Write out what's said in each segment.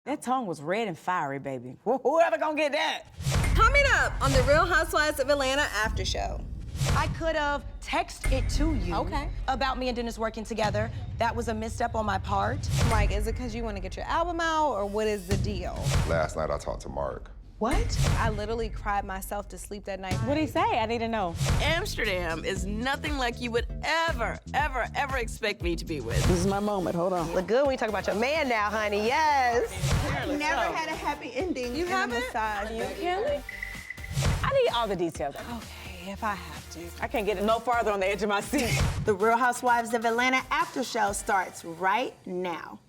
That tongue was red and fiery, baby. Whoever gonna get that? Coming up on the Real Housewives of Atlanta after show. I could have texted it to you about me and Dennis working together. That was a misstep on my part. Mike, is it because you want to get your album out, or what is the deal? Last night I talked to Mark. What? I literally cried myself to sleep that night. What'd he say? I need to know. Amsterdam is nothing like you would ever expect me to be with. This is my moment, hold on. Look good when you talk about your man now, honey, yes. Never had a happy ending. You haven't? Massage. You, Kelli? I need all the details. Okay, if I have to. I can't get no farther on the edge of my seat. The Real Housewives of Atlanta after show starts right now.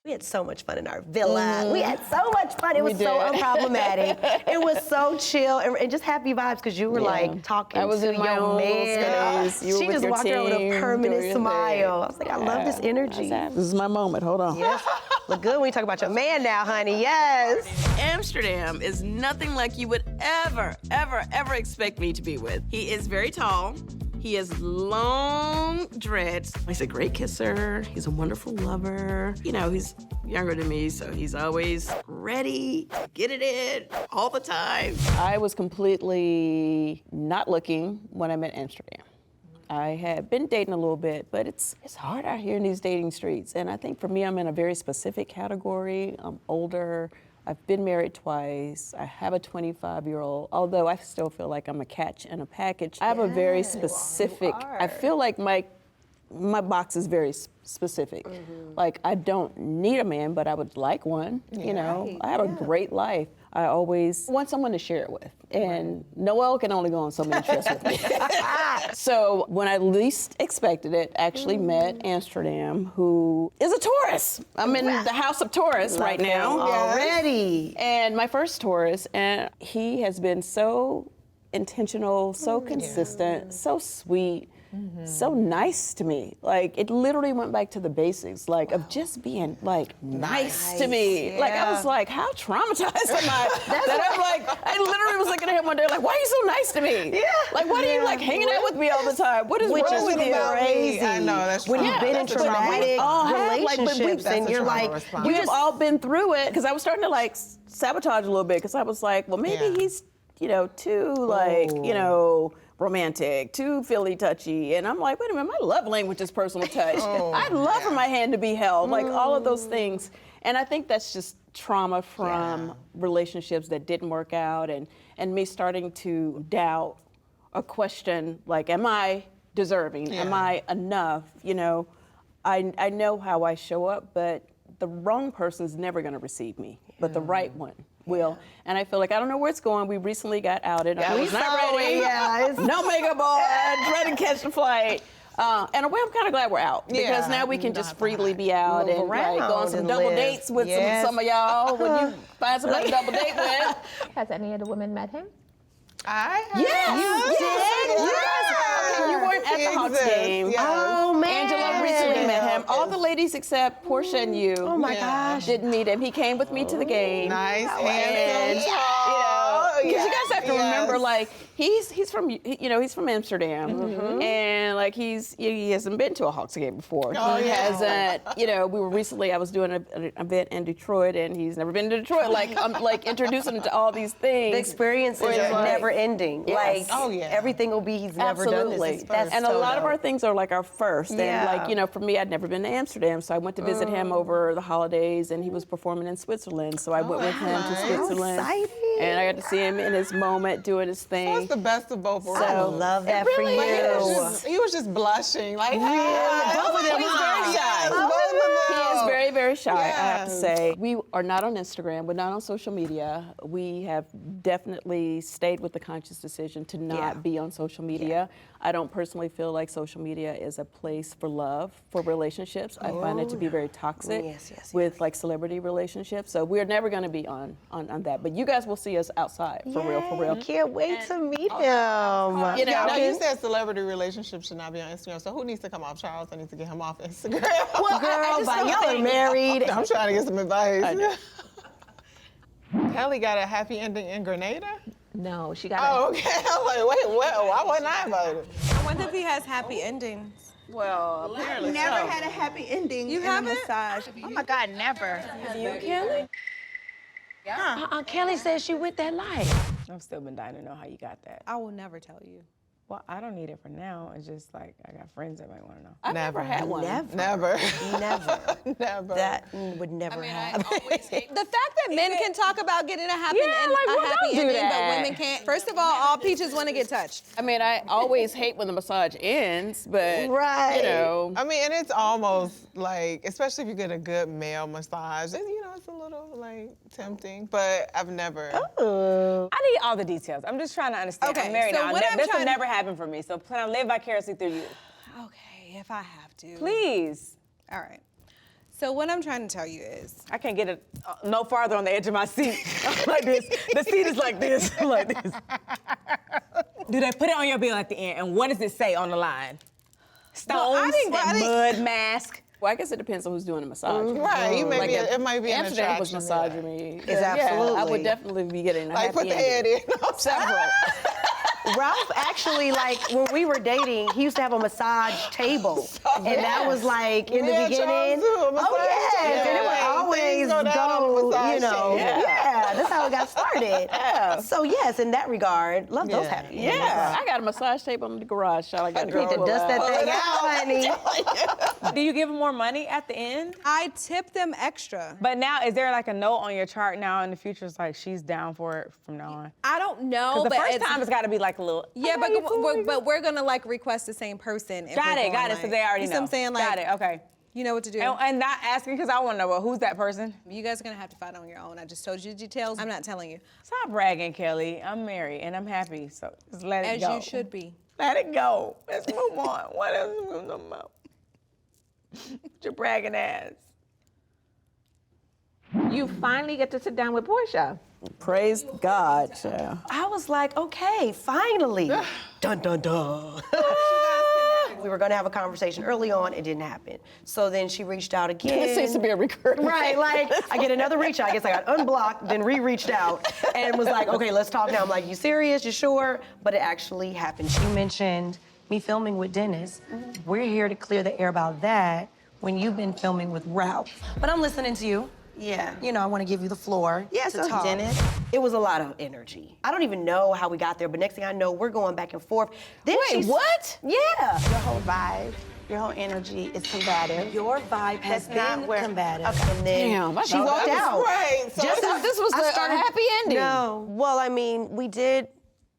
We had so much fun in our villa. We had so much fun. It was so unproblematic. It was so chill and just happy vibes because you were like talking I was to in my your own man. space. You were She with just your walked around with a team, permanent doing your smile. thing. I was like, I love this energy. This is my moment, hold on. Yes. Look good when you talk about your man now, honey, yes. Amsterdam is nothing like you would ever expect me to be with. He is very tall. He has long dreads. He's a great kisser. He's a wonderful lover. You know, he's younger than me, so he's always ready to get it in all the time. I was completely not looking when I met Amsterdam. I had been dating a little bit, but it's hard out here in these dating streets. And I think for me, I'm in a very specific category. I'm older. I've been married twice. I have a 25-year-old, although I still feel like I'm a catch in a package. I have a very specific, I feel like my box is very specific. Like, I don't need a man, but I would like one, you know? I have a great life. I always want someone to share it with. And Noel can only go on so many trips with me. So when I least expected it, actually met Amsterdam, who is a Taurus. I'm in the house of Taurus right now. Already. And my first Taurus, and he has been so intentional, so consistent, so sweet, so nice to me. Like, it literally went back to the basics, like, of just being, like, nice to me. Like, I was like, how traumatized am I? That I'm like, I literally was looking at him one day, like, why are you so nice to me? Yeah. Like, why are you, like, hanging out with me all the time? What is wrong with you? Crazy. I know, that's when you've been in traumatic relationships and you're like, we have all been through it, because I was starting to, like, sabotage a little bit, because I was like, well, maybe he's, you know, too, like, you know, romantic, too feely touchy. And I'm like, wait a minute, my love language is personal touch. I'd love for my hand to be held, like all of those things. And I think that's just trauma from relationships that didn't work out, and me starting to doubt or question, like, am I deserving? Am I enough? You know, I know how I show up, but the wrong person's never gonna receive me, but the right one will. And I feel like I don't know where it's going. We recently got outed. I was not ready. No makeup on, ready to catch the flight. And in a way, I'm kind of glad we're out, because now we can just freely be out and like, go on some double dates with some of y'all when you find somebody to double date with. Has any of the women met him? I have. Yes, you did. Okay, you weren't at the Hawks game. oh man. Angela recently met him. All the ladies except Porsha and you. Oh my gosh. Didn't meet him. He came with me to the game. Nice, And, handsome, you know, because you guys have to remember, yes. like, he's from, you know, he's from Amsterdam, and like he hasn't been to a Hawks game before. He hasn't, you know. I was doing an event in Detroit, and he's never been to Detroit. Like, I'm like introducing him to all these things. The experiences are like, never ending. Yes. Like, everything will be, he's never done this. And a lot of our things are like our first. And like, you know, for me, I'd never been to Amsterdam, so I went to visit him over the holidays, and he was performing in Switzerland, so I went with him to Switzerland. Exciting. And I got to see him in his moment, doing his thing. That's the best of both worlds. I love that for really you. He was just blushing, like, both of them. He's very shy. He is very, very shy, I have to say. We are not on Instagram. We're not on social media. We have definitely stayed with the conscious decision to not be on social media. I don't personally feel like social media is a place for love, for relationships. I find it to be very toxic with like celebrity relationships. So we're never going to be on that. But you guys will see us outside, for real, for real. Can't wait to meet him. You know, now you said celebrity relationships should not be on Instagram. So who needs to come off? Charles, I need to get him off Instagram. Well, girl, but y'all are married. I'm trying to get some advice. Kelli got a happy ending in Granada? No, she got Oh, okay. I'm like, wait, what? Why wasn't I invited? I wonder if he has happy endings. Well, apparently Never so. had a happy ending You in haven't? a massage. Oh my God, never. You, Kelly? Kelly said she went that life. I've still been dying to know how you got that. I will never tell you. Well, I don't need it for now. It's just like I got friends that might want to know. I've never had one. Never. Never. Never. That would never happen. The fact that men can talk about getting a happy, ending, but women can't. First of all peaches want to get touched. I mean, I always hate when the massage ends, but Right. you know. I mean, and it's almost like, especially if you get a good male massage, you know, it's a little like tempting, but I've never. I need all the details. I'm just trying to understand. Okay, I'm married so now. what I'm This will trying- never happen for me, so can I live vicariously through you? Okay, if I have to. Please. All right. So what I'm trying to tell you is, I can't get it no farther on the edge of my seat. I'm like this. The seat is like this. I'm like this. Do they put it on your bill at the end? And what does it say on the line? Stones Well, I didn't- and mud mask. Well, I guess it depends on who's doing the massage. Right, you may Like be, if it might be an Amsterdam was attraction. massaging me. It's absolutely. I would definitely be getting a Like happy put the head ending. in. Several. Ralph actually, like, when we were dating, he used to have a massage table. And that was like in the Yeah, beginning. Charles too, a massage yes. And it would table. always Things go down on the go, massage you know. table. Yeah, that's how it got started. So yes, in that regard, love those happy endings. Yeah, I got a massage table in the garage. So I got You need to dust that thing out, honey. Do you give them more money at the end? I tip them extra. But now, is there like a note on your chart now in the future? It's like she's down for it from now on. I don't know, Because the but first time it's got to be like a little. yeah, okay, but we're gonna like request the same person. if Got we're it, got going, it. So like- they already you know. See what I'm saying? Like, Got it. Okay. You know what to do. And not asking because I want to know. Well, who's that person? You guys are gonna have to find on your own. I just told you the details. I'm not telling you. Stop bragging, Kelly. I'm married and I'm happy. So just let it As go. you should be. Let it go. Let's move on. What else we gonna talk about? Your bragging ass. You finally get to sit down with Porsha. Praise God, child. I was like, okay, finally. Dun, dun, dun. We were gonna have a conversation early on, it didn't happen. So then she reached out again. This seems to be a recurring. Right, like I get another reach out. I guess I got unblocked, then reached out and was like, okay, let's talk now. I'm like, you serious? You sure? But it actually happened. She mentioned me filming with Dennis. We're here to clear the air about that when you've been filming with Ralph. But I'm listening to you. Yeah. You know, I want to give you the floor to so talk. Dennis. It was a lot of energy. I don't even know how we got there, but next thing I know, we're going back and forth. Then Wait, what? Yeah. Your whole vibe, your whole energy is combative. Your vibe has That's not been where- combative. Okay. And then Damn, I she thought walked that was out. Right. So Just as This was I the started- happy ending. No. Well, I mean, we did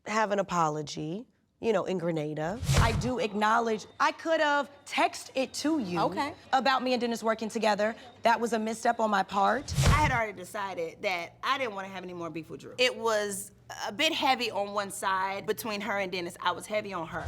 have an apology, you know, in Granada. I do acknowledge I could have texted it to you about me and Dennis working together. That was a misstep on my part. I had already decided that I didn't want to have any more beef with Drew. It was a bit heavy on one side between her and Dennis. I was heavy on her.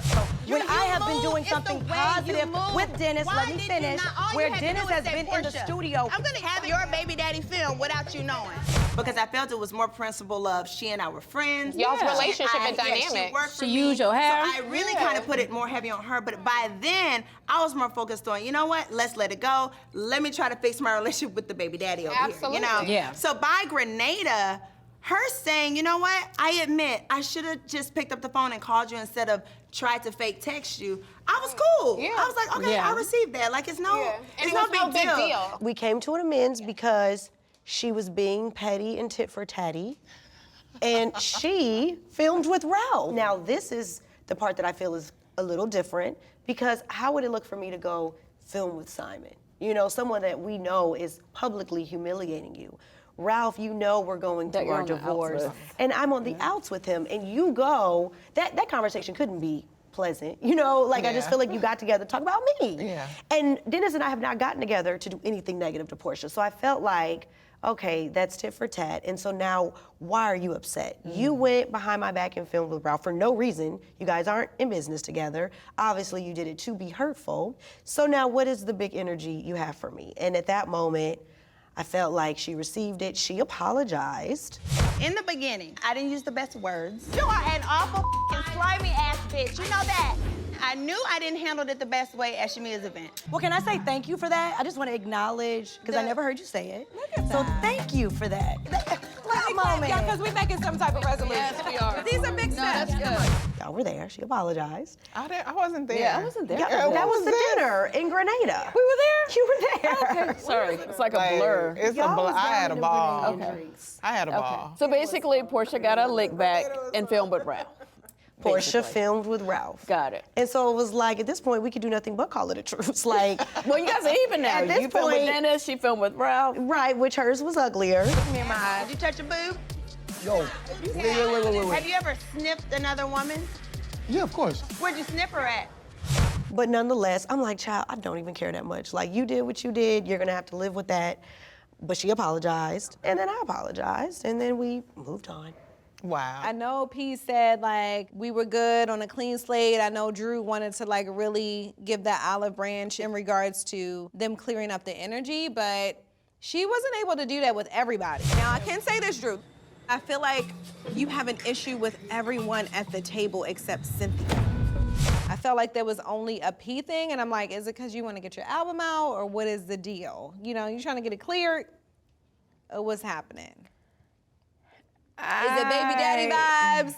When I have been doing something positive with Dennis, let me finish, where Dennis has been in the studio. I'm gonna have your baby daddy film without you knowing. Because I felt it was more principle of she and I were friends. Y'all's relationship and She dynamic. worked for She me, used your hair. So I really kind of put it more heavy on her, but by then, I was more focused on, you know what, let's let it go. Let me try to fix my relationship with the baby daddy over here, you know? Absolutely. Yeah. So by Granada, her saying, you know what, I admit, I should have just picked up the phone and called you instead of tried to fake text you. I was cool. Yeah. I was like, okay, I received that. Like, it's no, And it's it no was no big deal. We came to an amends because she was being petty and tit for tatty, and she filmed with Ralph. Now, this is the part that I feel is a little different, because how would it look for me to go film with Simon? You know, someone that we know is publicly humiliating you. Ralph, you know we're going through you're our on the outs divorce, with. and I'm on the outs with him, and you go, that conversation couldn't be pleasant. You know, like I just Yeah. feel like you got together to talk about me. Yeah. And Dennis and I have not gotten together to do anything negative to Porsha. So I felt like, okay, that's tit for tat. And so now, why are you upset? You went behind my back and filmed with Ralph for no reason. You guys aren't in business together. Obviously, you did it to be hurtful. So now, what is the big energy you have for me? And at that moment, I felt like she received it. She apologized. In the beginning, I didn't use the best words. You are an awful slimy ass bitch. You know that. I knew I didn't handle it the best way at Shamea's event. Well, can I say thank you for that? I just want to acknowledge, because I never heard you say it. So thank you for that. Let me big moment. Yeah, because we're making some type of resolution. Yes, we are. These are big steps. Y'all were there. She apologized. I wasn't there. Yeah, I wasn't there. Yeah, that was the dinner in Grenada. We were there? You were there. Okay, sorry. It's like a blur. It's a Y'all blur. was I had a down in ball. Grenada and drinks. I had a ball. So basically, Porsha got a lick back and filmed with Ralph. Porsha filmed with Ralph. Got it. And so it was like, at this point, we could do nothing but call it a truce. Like, Well, you guys are even now. At this You filmed with point- Dennis, she filmed with Ralph. right, which hers was uglier. Did you touch a boob? Yo, wait. Have you ever sniffed another woman? Yeah, of course. Where'd you sniff her at? But nonetheless, I'm like, child, I don't even care that much. Like, you did what you did. You're gonna have to live with that. But she apologized, and then I apologized, and then we moved on. Wow. I know P said like we were good on a clean slate. I know Drew wanted to like really give that olive branch in regards to them clearing up the energy, but she wasn't able to do that with everybody. Now I can say this, Drew. I feel like you have an issue with everyone at the table except Cynthia. I felt like there was only a P thing, and I'm like, is it because you want to get your album out, or what is the deal? You know, you trying to get it cleared, or what's happening? Is it baby daddy vibes?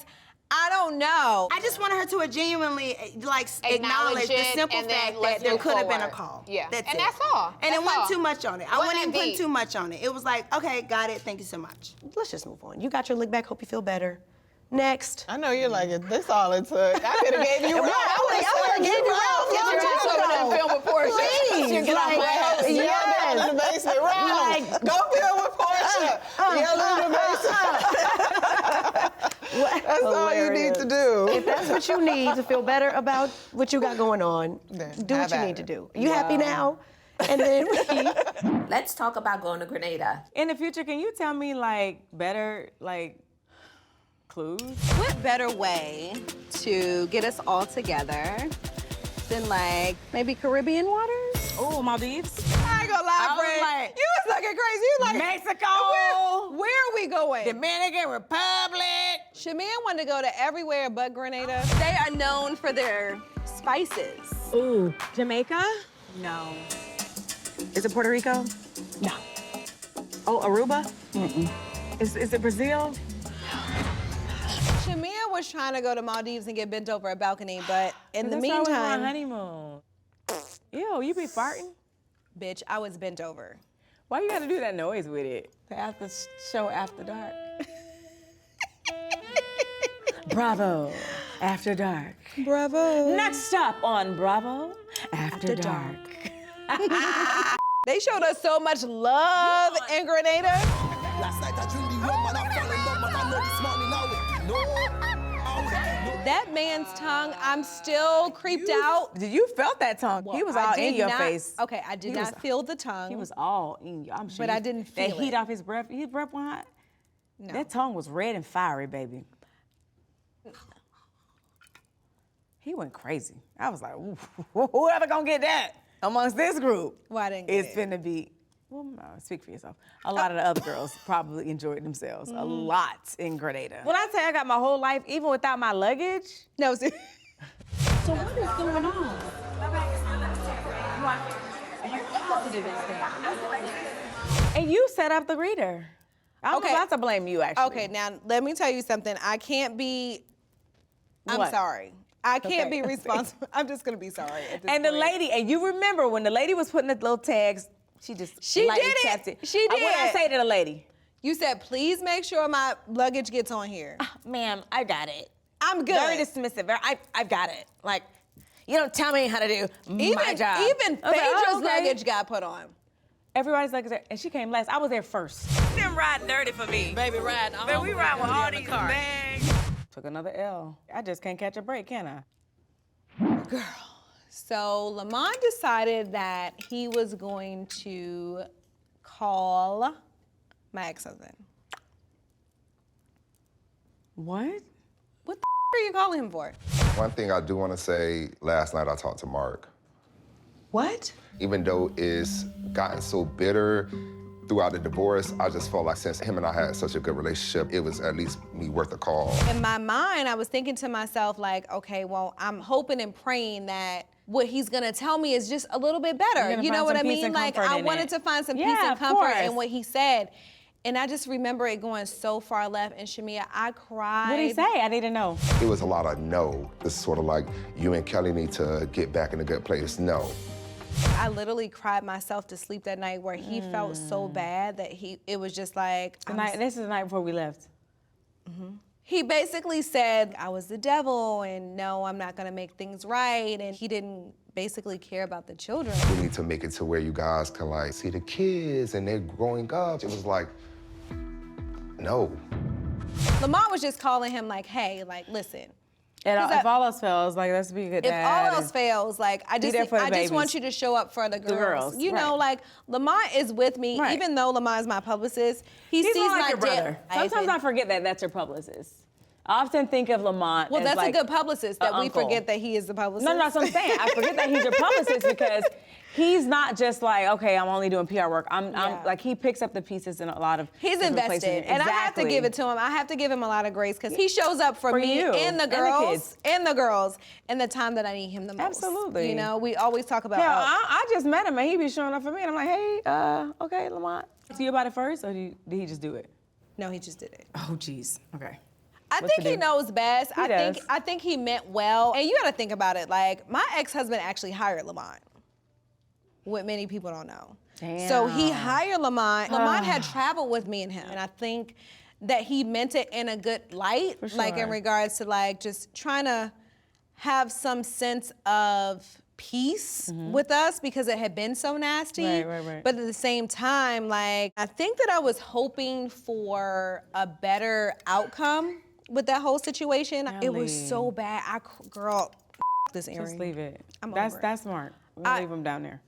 I don't know. I just wanted her to genuinely like acknowledge the simple and then fact that let's there move could have been a forward. call. Yeah. That's And it. that's all. And it That's wasn't all. too much on it. I Wasn't wouldn't even that put deep. too much on it. It was like, okay, got it. Thank you so much. Let's just move on. You got your lick back. Hope you feel better. Next. I know you're like, this all it took. I could have gave you Ralph. I would've gave you Ralph. Get your ass over there and film with Porsha. Please, You get off my like, house. yes. In the basement. Ralph, Like- go film with Porsha. Yell in the basement. That's all you need to do. If that's what you need to feel better about what you got going on, Then do what have you at need to it. do. You happy now? And then Let's talk about going to Grenada. In the future, can you tell me like better like clues? What better way to get us all together than like maybe Caribbean waters? Oh, Maldives. I ain't gonna lie, I was Fred. like- You was looking crazy. You like Mexico. Where are we going? Dominican Republic. Shamea wanted to go to everywhere but Grenada. They are known for their spices. Ooh, Jamaica? No. Is it Puerto Rico? No. Oh, Aruba? Mm-mm. Is it Brazil? Shamea was trying to go to Maldives and get bent over a balcony, but in the That's why we went on meantime, honeymoon. Ew, you be farting? bitch, I was bent over. Why you gotta do that noise with it? The after show after dark. Bravo, After Dark. Bravo. Next stop on Bravo, After Dark. They showed us so much love in Grenada. Last night I dreamed the rum and I fell in love, but I know this morning now. No. That man's tongue, I'm still creeped out. Did you felt that tongue? He was I all did in your not- face. Okay, I did He was- not feel the tongue. He was all in you. I'm sure. But I didn't feel that heat it. off his breath. His breath went hot. No. That tongue was red and fiery, baby. He went crazy. I was like, ooh, whoever gonna get that amongst this group? Well, I didn't get It's it. finna be. Well, no, speak for yourself. A lot of the other girls probably enjoyed themselves a lot in Grenada. When I say I got my whole life, even without my luggage. No, see. So what is going on? And you set up the greeter. I'm Okay. about to blame you, actually. Okay, now let me tell you something. I can't be. I'm What? sorry. I can't Okay. be responsible. I'm just gonna be sorry. At this And the point. lady, and you remember when the lady was putting the little tags, she lightly did it. tapped it. She What did I did. say to the lady? You said, please make sure my luggage gets on here. Ma'am, I got it. I'm good. Very dismissive. I've got it. Like, you don't tell me how to do my job. Even I was like, Phaedra's oh, okay. luggage got put on. Everybody's luggage, and she came last. I was there first. Them riding dirty for me. Baby ride. Man, we ride with all these bags. Took another L. I just can't catch a break, can I? So Lamont decided that he was going to call my ex-husband. What? What the are you calling him for? One thing I do want to say, last night I talked to Mark. What? Even though it's gotten so bitter throughout the divorce, I just felt like since him and I had such a good relationship, it was at least me worth a call. In my mind, I was thinking to myself, like, okay, well, I'm hoping and praying that what he's gonna tell me is just a little bit better. You're gonna You know find what some I peace mean? and Like, comfort I in wanted it. to find some peace Yeah, and of comfort course. in what he said. And I just remember it going so far left, and Shamea, I cried. What did he say? I need to know. It was a lot of no. It's sort of like, you and Kelli need to get back in a good place. No. I literally cried myself to sleep that night where he felt so bad that it was just like. This is the night before we left. He basically said, I was the devil, and no, I'm not gonna make things right, and he didn't basically care about the children. We need to make it to where you guys can like see the kids and they're growing up. It was like, no. Lamont was just calling him like, hey, like, listen. And if all else fails, like, let's be a good dad. If all else fails, like, I just want you to show up for the girls. You know, like, Lamont is with me, even though Lamont is my publicist. He sees more like my your brother. Sometimes I forget that that's your publicist. I often think of Lamont well, as that's like a good publicist that we uncle. forget that he is the publicist. No, that's what I'm saying. I forget that he's your publicist because he's not just like, okay, I'm only doing PR work. I'm like, he picks up the pieces in a lot of He's invested, and I have to give it to him. I have to give him a lot of grace because he shows up for me you, and the girls and the girls in the time that I need him the most. Absolutely. You know, we always talk about. Yeah, I just met him and he be showing up for me, and I'm like, hey, okay, Lamont. So you about it first, or did he just do it? No, he just did it. Oh, geez. Okay. I think he knows best. I think he meant well. And you gotta think about it. Like, my ex-husband actually hired Lamont. What many people don't know. Damn. So he hired Lamont. Lamont had traveled with me and him. And I think that he meant it in a good light. For sure. Like in regards to like just trying to have some sense of peace with us because it had been so nasty. Right. But at the same time, like, I think that I was hoping for a better outcome with that whole situation. It was so bad. Girl, this earring. Just leave it. I'm That's over it. smart. We'll leave him down there.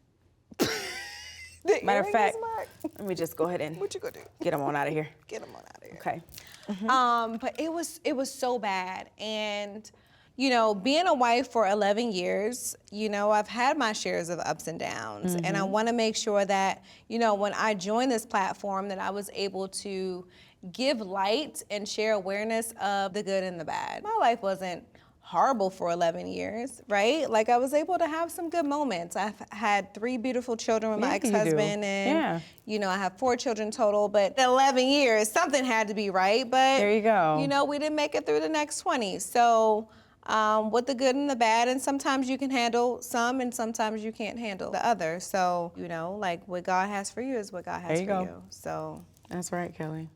The Matter of earring fact, is smart. let me just go ahead and What you gonna do? get him on out of here. Get him on out of here. Okay. But it was so bad. And, you know, being a wife for 11 years, you know, I've had my shares of ups and downs. And I wanna make sure that, you know, when I joined this platform that I was able to give light and share awareness of the good and the bad. My life wasn't horrible for 11 years, right? Like, I was able to have some good moments. I've had 3 beautiful children with my ex-husband, and you know, I have 4 children total, but 11 years, something had to be right, but there you go. You know, we didn't make it through the next 20. So, with the good and the bad, and sometimes you can handle some, and sometimes you can't handle the other. So, you know, like, what God has for you is what God has for you. So. That's right, Kelli.